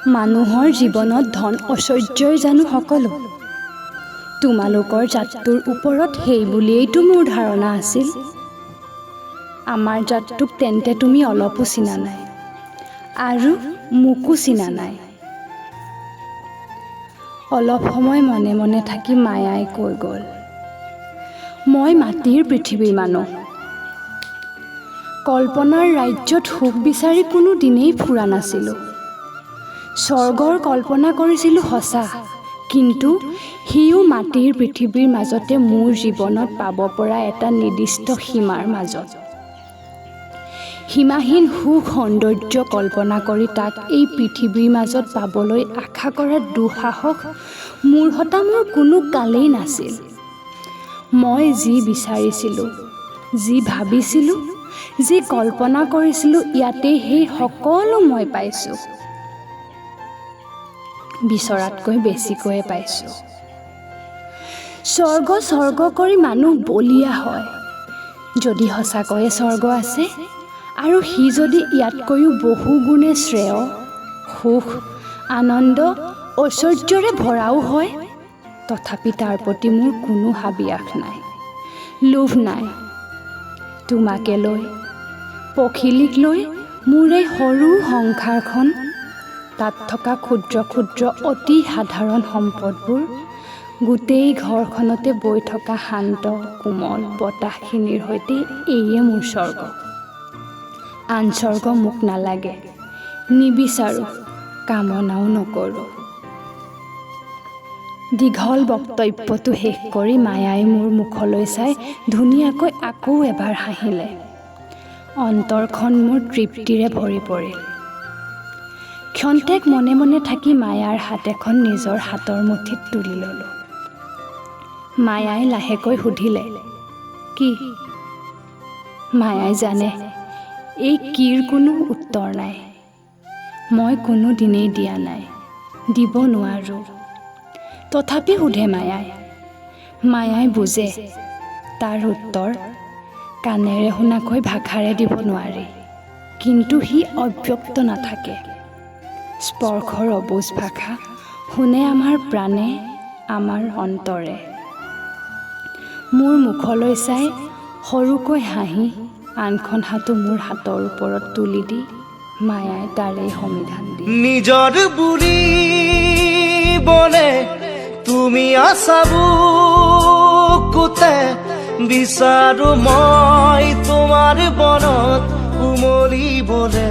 মানুহৰ জীৱনত ধন ঐশ্বৰ্যই জানো সকলো। তোমালোকৰ জাতটোৰ ওপৰত সেই বুলিয়েইতো মোৰ ধাৰণা আছিল। আমাৰ জাতটোক তেন্তে তুমি অলপো চিনা নাই আৰু মোকো চিনা নাই। অলপ সময় মনে মনে থাকি মায়াই কৈ গ'ল, মই মাটিৰ পৃথিৱীৰ মানুহ। কল্পনাৰ ৰাজ্যত সুখ বিচাৰি কোনো দিনেই ফুৰা নাছিলোঁ। স্বৰ্গৰ কল্পনা কৰিছিলোঁ সঁচা, কিন্তু সিও মাটিৰ পৃথিৱীৰ মাজতে মোৰ জীৱনত পাব পৰা এটা নিৰ্দিষ্ট সীমাৰ মাজত। সীমাহীন সুখ সৌন্দৰ্য কল্পনা কৰি তাক এই পৃথিৱীৰ মাজত পাবলৈ আশা কৰাৰ দুঃসাহস মূৰ্খতা মোৰ কোনো কালেই নাছিল। মই যি বিচাৰিছিলোঁ, যি ভাবিছিলোঁ, যি কল্পনা কৰিছিলোঁ, ইয়াতেই সেই সকলো মই পাইছোঁ। বিচৰাতকৈ বেছিকৈয়ে পাইছোঁ। স্বৰ্গ কৰি মানুহ বলিয়া হয়। যদি সঁচাকৈয়ে স্বৰ্গ আছে আৰু সি যদি ইয়াতকৈও বহু গুণে শ্ৰেয়, সুখ, আনন্দ, ঐশ্বৰ্যৰে ভৰাও হয়, তথাপি তাৰ প্ৰতি মোৰ কোনো হাবিয়াস নাই, লোভ নাই। তোমাকে লৈ, পখিলীক লৈ মোৰ এই সৰু সংসাৰখন, তাত থকা ক্ষুদ্ৰ ক্ষুদ্ৰ অতি সাধাৰণ সম্পদবোৰ, গোটেই ঘৰখনতে বৈ থকা শান্ত কোমল বতাহখিনিৰ সৈতে এইয়ে মোৰ স্বৰ্গ। আন স্বৰ্গ মোক নালাগে, নিবিচাৰোঁ, কামনাও নকৰোঁ। দীঘল বক্তব্যটো শেষ কৰি মায়াই মোৰ মুখলৈ চাই ধুনীয়াকৈ আকৌ এবাৰ হাঁহিলে। অন্তৰখন মোৰ তৃপ্তিৰে ভৰি পৰিল। ক্ষন্তেক মনে মনে থাকি মায়াৰ হাত এখন নিজৰ হাতৰ মুঠিত তুলি ল'লোঁ। মায়াই লাহেকৈ সুধিলে, কি? মায়াই জানে এই কিৰ কোনো উত্তৰ নাই। মই কোনো দিনেই দিয়া নাই, দিব নোৱাৰোঁ। তথাপি সোধে মায়াই। মায়াই বুজে তাৰ উত্তৰ কাণেৰে শুনাকৈ ভাষাৰে দিব নোৱাৰি, কিন্তু সি অব্যক্ত নাথাকে। স্পৰ্শৰ অবুজ ভাষা শুনে আমাৰ প্ৰাণে, আমাৰ অন্তৰে। মোৰ মুখলৈ চাই সৰুকৈ হাঁহি আনখন হাতো মোৰ হাতৰ ওপৰত তুলি দি মায়াই তাৰেই সমিধান দি, নিজৰ বুলি বলে তুমি আছা বুকুতে, বিচাৰো মই তোমাৰ বনত উমলিবলে।